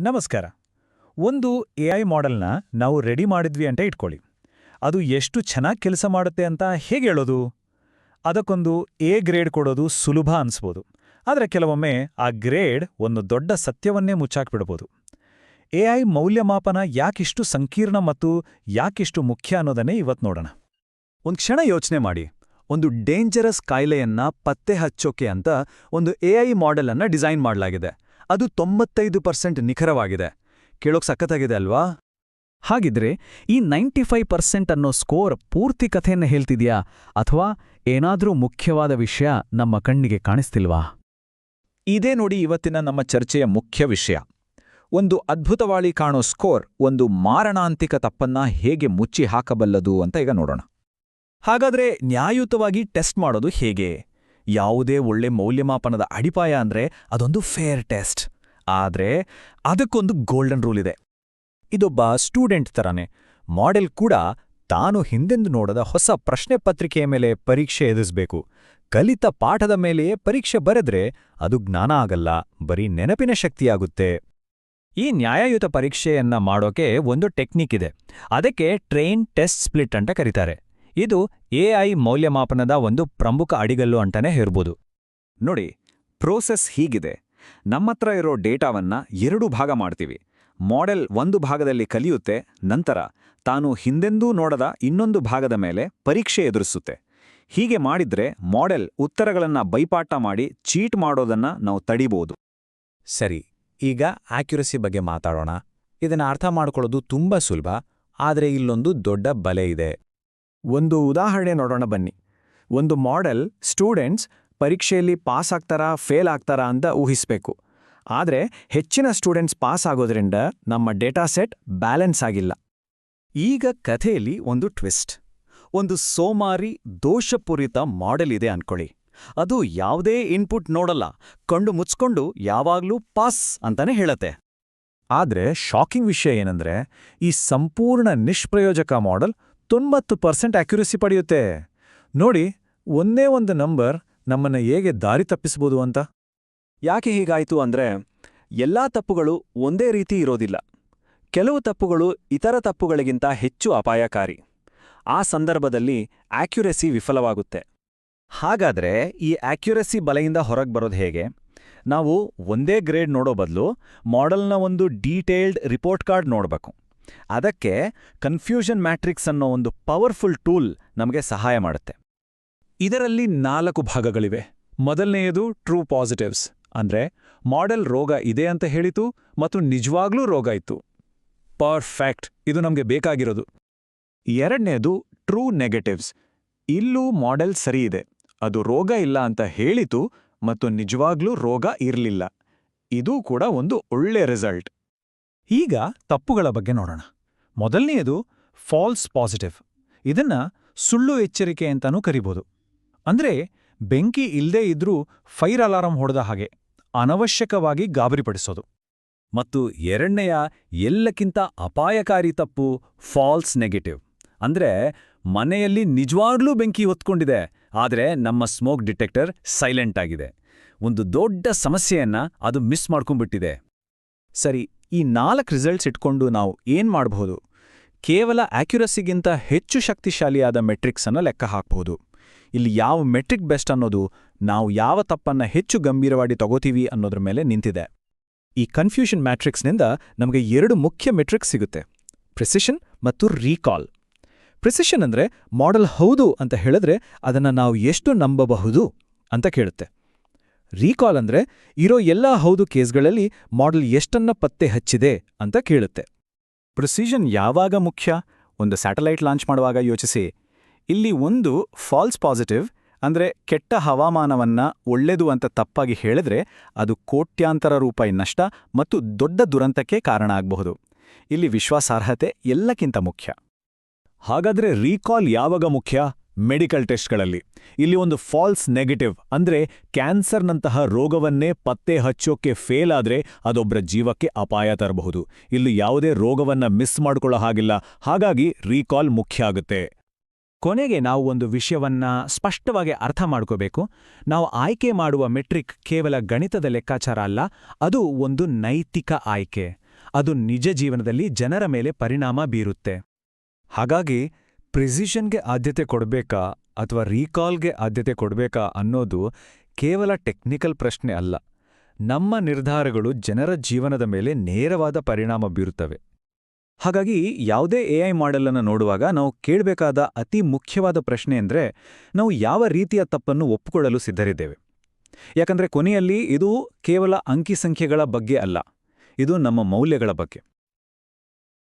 ನಮಸ್ಕಾರ. ಒಂದು ಎಐ ಮಾಡೆಲ್ನ ನಾವು ರೆಡಿ ಮಾಡಿದ್ವಿ ಅಂತ ಇಟ್ಕೊಳ್ಳಿ. ಅದು ಎಷ್ಟು ಚೆನ್ನಾಗಿ ಕೆಲಸ ಮಾಡುತ್ತೆ ಅಂತ ಹೇಗೆ ಹೇಳೋದು? ಅದಕ್ಕೊಂದು ಎ ಗ್ರೇಡ್ ಕೊಡೋದು ಸುಲಭ ಅನ್ಸ್ಬೋದು. ಆದರೆ ಕೆಲವೊಮ್ಮೆ ಆ ಗ್ರೇಡ್ ಒಂದು ದೊಡ್ಡ ಸತ್ಯವನ್ನೇ ಮುಚ್ಚಾಕ್ಬಿಡ್ಬೋದು. ಎಐ ಮೌಲ್ಯಮಾಪನ ಯಾಕಿಷ್ಟು ಸಂಕೀರ್ಣ ಮತ್ತು ಯಾಕಿಷ್ಟು ಮುಖ್ಯ ಅನ್ನೋದನ್ನೇ ಇವತ್ತು ನೋಡೋಣ. ಒಂದು ಕ್ಷಣ ಯೋಚನೆ ಮಾಡಿ. ಒಂದು ಡೇಂಜರಸ್ ಕಾಯಿಲೆಯನ್ನ ಪತ್ತೆ ಹಚ್ಚೋಕೆ ಅಂತ ಒಂದು ಎಐ ಮಾಡೆಲ್ ಅನ್ನ ಡಿಸೈನ್ ಮಾಡಲಾಗಿದೆ. ಅದು 95% ನಿಖರವಾಗಿದೆ. ಕೇಳೋಕ್ ಸಖತ್ತಾಗಿದೆ ಅಲ್ವಾ? ಹಾಗಿದ್ರೆ ಈ 95% ಅನ್ನೋ ಸ್ಕೋರ್ ಪೂರ್ತಿ ಕಥೆಯನ್ನ ಹೇಳ್ತಿದ್ಯಾ, ಅಥವಾ ಏನಾದ್ರೂ ಮುಖ್ಯವಾದ ವಿಷಯ ನಮ್ಮ ಕಣ್ಣಿಗೆ ಕಾಣಿಸ್ತಿಲ್ವಾ? ಇದೇ ನೋಡಿ ಇವತ್ತಿನ ನಮ್ಮ ಚರ್ಚೆಯ ಮುಖ್ಯ ವಿಷಯ. ಒಂದು ಅದ್ಭುತವಾಗಿ ಕಾಣೋ ಸ್ಕೋರ್ ಒಂದು ಮಾರಣಾಂತಿಕ ತಪ್ಪನ್ನ ಹೇಗೆ ಮುಚ್ಚಿ ಹಾಕಬಲ್ಲದು ಅಂತ ಈಗ ನೋಡೋಣ. ಹಾಗಾದ್ರೆ ನ್ಯಾಯಯುತವಾಗಿ ಟೆಸ್ಟ್ ಮಾಡೋದು ಹೇಗೆ? ಯಾವುದೇ ಒಳ್ಳೆ ಮೌಲ್ಯಮಾಪನದ ಅಡಿಪಾಯ ಅಂದ್ರೆ ಅದೊಂದು ಫೇರ್ ಟೆಸ್ಟ್. ಆದ್ರೆ ಅದಕ್ಕೊಂದು ಗೋಲ್ಡನ್ ರೂಲ್ ಇದೆ. ಇದೊಬ್ಬ ಸ್ಟೂಡೆಂಟ್ ತರಾನೆ. ಮಾಡೆಲ್ ಕೂಡ ತಾನು ಹಿಂದೆಂದು ನೋಡದ ಹೊಸ ಪ್ರಶ್ನೆ ಪತ್ರಿಕೆಯ ಮೇಲೆ ಪರೀಕ್ಷೆ ಎದುರಿಸಬೇಕು. ಕಲಿತ ಪಾಠದ ಮೇಲೆಯೇ ಪರೀಕ್ಷೆ ಬರೆದ್ರೆ ಅದು ಜ್ಞಾನ ಆಗಲ್ಲ, ಬರೀ ನೆನಪಿನ ಶಕ್ತಿಯಾಗುತ್ತೆ. ಈ ನ್ಯಾಯಯುತ ಪರೀಕ್ಷೆಯನ್ನ ಮಾಡೋಕೆ ಒಂದು ಟೆಕ್ನಿಕ್ ಇದೆ. ಅದಕ್ಕೆ ಟ್ರೈನ್ ಟೆಸ್ಟ್ ಸ್ಪ್ಲಿಟ್ ಅಂತ ಕರೀತಾರೆ. ಇದು ಎಐ ಮೌಲ್ಯಮಾಪನದ ಒಂದು ಪ್ರಮುಖ ಅಡಿಗಲ್ಲು ಅಂತಾನೆ ಹೇಳ್ಬೋದು. ನೋಡಿ, ಪ್ರೋಸೆಸ್ ಹೀಗಿದೆ. ನಮ್ಮತ್ರ ಇರೋ ಡೇಟಾವನ್ನ 2 ಭಾಗ ಮಾಡ್ತೀವಿ. ಮಾಡೆಲ್ ಒಂದು ಭಾಗದಲ್ಲಿ ಕಲಿಯುತ್ತೆ, ನಂತರ ತಾನು ಹಿಂದೆಂದೂ ನೋಡದ ಇನ್ನೊಂದು ಭಾಗದ ಮೇಲೆ ಪರೀಕ್ಷೆ ಎದುರಿಸುತ್ತೆ. ಹೀಗೆ ಮಾಡಿದ್ರೆ ಮಾಡೆಲ್ ಉತ್ತರಗಳನ್ನ ಬೈಪಾಠ ಮಾಡಿ ಚೀಟ್ ಮಾಡೋದನ್ನ ನಾವು ತಡಿಬಹುದು. ಸರಿ, ಈಗ ಆಕ್ಯುರಸಿ ಬಗ್ಗೆ ಮಾತಾಡೋಣ. ಇದನ್ನ ಅರ್ಥ ಮಾಡ್ಕೊಳ್ಳೋದು ತುಂಬಾ ಸುಲಭ, ಆದರೆ ಇಲ್ಲೊಂದು ದೊಡ್ಡ ಬಲೆ ಇದೆ. ಒಂದು ಉದಾಹರಣೆ ನೋಡೋಣ ಬನ್ನಿ. ಒಂದು ಮಾಡೆಲ್ ಸ್ಟೂಡೆಂಟ್ಸ್ ಪರೀಕ್ಷೆಯಲ್ಲಿ ಪಾಸ್ ಆಗ್ತಾರಾ ಫೇಲ್ ಆಗ್ತಾರಾ ಅಂತ ಊಹಿಸಬೇಕು. ಆದರೆ ಹೆಚ್ಚಿನ ಸ್ಟೂಡೆಂಟ್ಸ್ ಪಾಸ್ ಆಗೋದ್ರಿಂದ ನಮ್ಮ ಡೇಟಾ ಸೆಟ್ ಬ್ಯಾಲೆನ್ಸ್ ಆಗಿಲ್ಲ. ಈಗ ಕಥೆಯಲ್ಲಿ ಒಂದು ಟ್ವಿಸ್ಟ್. ಒಂದು ಸೋಮಾರಿ ದೋಷಪೂರಿತ ಮಾಡೆಲ್ ಇದೆ ಅನ್ಕೊಳ್ಳಿ. ಅದು ಯಾವುದೇ ಇನ್ಪುಟ್ ನೋಡಲ್ಲ, ಕಣ್ಣು ಮುಚ್ಕೊಂಡು ಯಾವಾಗ್ಲೂ ಪಾಸ್ ಅಂತಾನೆ ಹೇಳತ್ತೆ. ಆದ್ರೆ ಶಾಕಿಂಗ್ ವಿಷಯ ಏನಂದ್ರೆ, ಈ ಸಂಪೂರ್ಣ ನಿಷ್ಪ್ರಯೋಜಕ ಮಾಡೆಲ್ 90% ಆಕ್ಯುರಸಿ ಪಡೆಯುತ್ತೆ. ನೋಡಿ, ಒಂದೇ ಒಂದು ನಂಬರ್ ನಮ್ಮನ್ನ ಹೇಗೆ ದಾರಿ ತಪ್ಪಿಸಬಹುದು ಅಂತ. ಯಾಕೆ ಹೀಗಾಯ್ತು ಅಂದ್ರೆ, ಎಲ್ಲಾ ತಪ್ಪುಗಳು ಒಂದೇ ರೀತಿ ಇರೋದಿಲ್ಲ. ಕೆಲವು ತಪ್ಪುಗಳು ಇತರ ತಪ್ಪುಗಳಿಗಿಂತ ಹೆಚ್ಚು ಅಪಾಯಕಾರಿ. ಆ ಸಂದರ್ಭದಲ್ಲಿ ಆಕ್ಯುರಸಿ ವಿಫಲವಾಗುತ್ತೆ. ಹಾಗಾದ್ರೆ ಈ ಆಕ್ಯುರಸಿ ಬಲೆಯಿಂದ ಹೊರಗೆ ಬರೋದು ಹೇಗೆ? ನಾವು ಒಂದೇ ಗ್ರೇಡ್ ನೋಡೋ ಬದಲು ಮಾಡೆಲ್ನ ಒಂದು ಡೀಟೇಲ್ಡ್ ರಿಪೋರ್ಟ್ ಕಾರ್ಡ್ ನೋಡಬೇಕು. ಅದಕ್ಕೆ ಕನ್ಫ್ಯೂಷನ್ ಮ್ಯಾಟ್ರಿಕ್ಸ್ ಅನ್ನೋ ಒಂದು ಪವರ್ಫುಲ್ ಟೂಲ್ ನಮಗೆ ಸಹಾಯ ಮಾಡುತ್ತೆ. ಇದರಲ್ಲಿ 4 ಭಾಗಗಳಿವೆ. ಮೊದಲನೆಯದು ಟ್ರೂ ಪಾಸಿಟಿವ್ಸ್, ಅಂದ್ರೆ ಮಾಡೆಲ್ ರೋಗ ಇದೆ ಅಂತ ಹೇಳಿತು ಮತ್ತು ನಿಜವಾಗ್ಲೂ ರೋಗ ಇತ್ತು. ಪರ್ಫೆಕ್ಟ್, ಇದು ನಮಗೆ ಬೇಕಾಗಿರೋದು. ಎರಡನೇದು ಟ್ರೂ ನೆಗೆಟಿವ್ಸ್. ಇಲ್ಲೂ ಮಾಡೆಲ್ ಸರಿ ಇದೆ, ಅದು ರೋಗ ಇಲ್ಲ ಅಂತ ಹೇಳಿತು ಮತ್ತು ನಿಜವಾಗ್ಲೂ ರೋಗ ಇರಲಿಲ್ಲ. ಇದೂ ಕೂಡ ಒಂದು ಒಳ್ಳೆ ರಿಸಲ್ಟ್. ಈಗ ತಪ್ಪುಗಳ ಬಗ್ಗೆ ನೋಡೋಣ. ಮೊದಲನೆಯದು ಫಾಲ್ಸ್ ಪಾಸಿಟಿವ್. ಇದನ್ನ ಸುಳ್ಳು ಎಚ್ಚರಿಕೆ ಅಂತಾನೂ ಕರಿಬೋದು. ಅಂದ್ರೆ ಬೆಂಕಿ ಇಲ್ದೇ ಇದ್ರೂ ಫೈರ್ ಅಲಾರಂ ಹೊಡೆದ ಹಾಗೆ ಅನವಶ್ಯಕವಾಗಿ ಗಾಬರಿಪಡಿಸೋದು. ಮತ್ತು ಎರಡನೆಯ ಎಲ್ಲಕ್ಕಿಂತ ಅಪಾಯಕಾರಿ ತಪ್ಪು ಫಾಲ್ಸ್ ನೆಗೆಟಿವ್. ಅಂದ್ರೆ ಮನೆಯಲ್ಲಿ ನಿಜವಾಗ್ಲೂ ಬೆಂಕಿ ಹೊತ್ಕೊಂಡಿದೆ, ಆದರೆ ನಮ್ಮ ಸ್ಮೋಕ್ ಡಿಟೆಕ್ಟರ್ ಸೈಲೆಂಟ್ ಆಗಿದೆ. ಒಂದು ದೊಡ್ಡ ಸಮಸ್ಯೆಯನ್ನ ಅದು ಮಿಸ್ ಮಾಡ್ಕೊಂಡ್ಬಿಟ್ಟಿದೆ. ಸರಿ, ಈ 4 ರಿಸಲ್ಟ್ಸ್ ಇಟ್ಕೊಂಡು ನಾವು ಏನ್ ಮಾಡಬಹುದು? ಕೇವಲ ಆಕ್ಯುರಸಿಗಿಂತ ಹೆಚ್ಚು ಶಕ್ತಿಶಾಲಿಯಾದ ಮೆಟ್ರಿಕ್ಸ್ ಅನ್ನ ಲೆಕ್ಕ ಹಾಕಬಹುದು. ಇಲ್ಲಿ ಯಾವ ಮೆಟ್ರಿಕ್ ಬೆಸ್ಟ್ ಅನ್ನೋದು ನಾವು ಯಾವ ತಪ್ಪನ್ನ ಹೆಚ್ಚು ಗಂಭೀರವಾಗಿ ತಗೋತೀವಿ ಅನ್ನೋದ್ರ ಮೇಲೆ ನಿಂತಿದೆ. ಈ ಕನ್ಫ್ಯೂಷನ್ ಮ್ಯಾಟ್ರಿಕ್ಸ್ನಿಂದ ನಮಗೆ 2 ಮುಖ್ಯ ಮೆಟ್ರಿಕ್ಸ್ ಸಿಗುತ್ತೆ: ಪ್ರಿಸಿಷನ್ ಮತ್ತು ರೀಕಾಲ್. ಪ್ರಿಸಿಷನ್ ಅಂದ್ರೆ ಮಾಡೆಲ್ ಹೌದು ಅಂತ ಹೇಳಿದ್ರೆ ಅದನ್ನ ನಾವು ಎಷ್ಟು ನಂಬಬಹುದು ಅಂತ ಕೇಳುತ್ತೆ. ರೀಕಾಲ್ ಅಂದ್ರೆ ಇರೋ ಎಲ್ಲಾ ಹೌದು ಕೇಸ್ಗಳಲ್ಲಿ ಮಾಡೆಲ್ ಎಷ್ಟನ್ನ ಪತ್ತೆ ಹಚ್ಚಿದೆ ಅಂತ ಕೇಳುತ್ತೆ. ಪ್ರಿಸಿಷನ್ ಯಾವಾಗ ಮುಖ್ಯ? ಒಂದು ಸ್ಯಾಟಲೈಟ್ ಲಾಂಚ್ ಮಾಡುವಾಗ ಯೋಚಿಸಿ. ಇಲ್ಲಿ ಒಂದು ಫಾಲ್ಸ್ ಪಾಸಿಟಿವ್ ಅಂದ್ರೆ ಕೆಟ್ಟ ಹವಾಮಾನವನ್ನ ಒಳ್ಳೆದು ಅಂತ ತಪ್ಪಾಗಿ ಹೇಳಿದ್ರೆ ಅದು ಕೋಟ್ಯಾಂತರ ರೂಪಾಯಿ ನಷ್ಟ ಮತ್ತು ದೊಡ್ಡ ದುರಂತಕ್ಕೆ ಕಾರಣ ಆಗಬಹುದು. ಇಲ್ಲಿ ವಿಶ್ವಾಸಾರ್ಹತೆ ಎಲ್ಲಕ್ಕಿಂತ ಮುಖ್ಯ. ಹಾಗಾದ್ರೆ ರೀಕಾಲ್ ಯಾವಾಗ ಮುಖ್ಯ? ಮೆಡಿಕಲ್ ಟೆಸ್ಟ್ಗಳಲ್ಲಿ. ಇಲ್ಲಿ ಒಂದು ಫಾಲ್ಸ್ ನೆಗೆಟಿವ್ ಅಂದ್ರೆ ಕ್ಯಾನ್ಸರ್ನಂತಹ ರೋಗವನ್ನೇ ಪತ್ತೆ ಹಚ್ಚೋಕೆ ಫೇಲ್ ಆದ್ರೆ ಅದೊಬ್ಬರ ಜೀವಕ್ಕೆ ಅಪಾಯ ತರಬಹುದು. ಇಲ್ಲಿ ಯಾವುದೇ ರೋಗವನ್ನ ಮಿಸ್ ಮಾಡ್ಕೊಳ್ಳೋ ಹಾಗಿಲ್ಲ, ಹಾಗಾಗಿ ರೀಕಾಲ್ ಮುಖ್ಯ ಆಗುತ್ತೆ. ಕೊನೆಗೆ ನಾವು ಒಂದು ವಿಷಯವನ್ನ ಸ್ಪಷ್ಟವಾಗಿ ಅರ್ಥ ಮಾಡ್ಕೋಬೇಕು. ನಾವು ಆಯ್ಕೆ ಮಾಡುವ ಮೆಟ್ರಿಕ್ ಕೇವಲ ಗಣಿತದ ಲೆಕ್ಕಾಚಾರ ಅಲ್ಲ, ಅದು ಒಂದು ನೈತಿಕ ಆಯ್ಕೆ. ಅದು ನಿಜ ಜೀವನದಲ್ಲಿ ಜನರ ಮೇಲೆ ಪರಿಣಾಮ ಬೀರುತ್ತೆ. ಹಾಗಾಗಿ ಪ್ರಿಸಿಷನ್ಗೆ ಆದ್ಯತೆ ಕೊಡಬೇಕಾ ಅಥವಾ ರೀಕಾಲ್ಗೆ ಆದ್ಯತೆ ಕೊಡಬೇಕಾ ಅನ್ನೋದು ಕೇವಲ ಟೆಕ್ನಿಕಲ್ ಪ್ರಶ್ನೆ ಅಲ್ಲ. ನಮ್ಮ ನಿರ್ಧಾರಗಳು ಜನರ ಜೀವನದ ಮೇಲೆ ನೇರವಾದ ಪರಿಣಾಮ ಬೀರುತ್ತವೆ. ಹಾಗಾಗಿ ಯಾವುದೇ AI ಮಾಡೆಲ್ ಅನ್ನು ನೋಡುವಾಗ ನಾವು ಕೇಳಬೇಕಾದ ಅತಿ ಮುಖ್ಯವಾದ ಪ್ರಶ್ನೆ ಅಂದ್ರೆ, ನಾವು ಯಾವ ರೀತಿಯ ತಪ್ಪನ್ನು ಒಪ್ಪಿಕೊಳ್ಳಲು ಸಿದ್ಧರಿದ್ದೇವೆ. ಯಾಕಂದ್ರೆ ಕೊನೆಯಲ್ಲಿ ಇದು ಕೇವಲ ಅಂಕಿಸಂಖ್ಯೆಗಳ ಬಗ್ಗೆ ಅಲ್ಲ, ಇದು ನಮ್ಮ ಮೌಲ್ಯಗಳ ಬಗ್ಗೆ.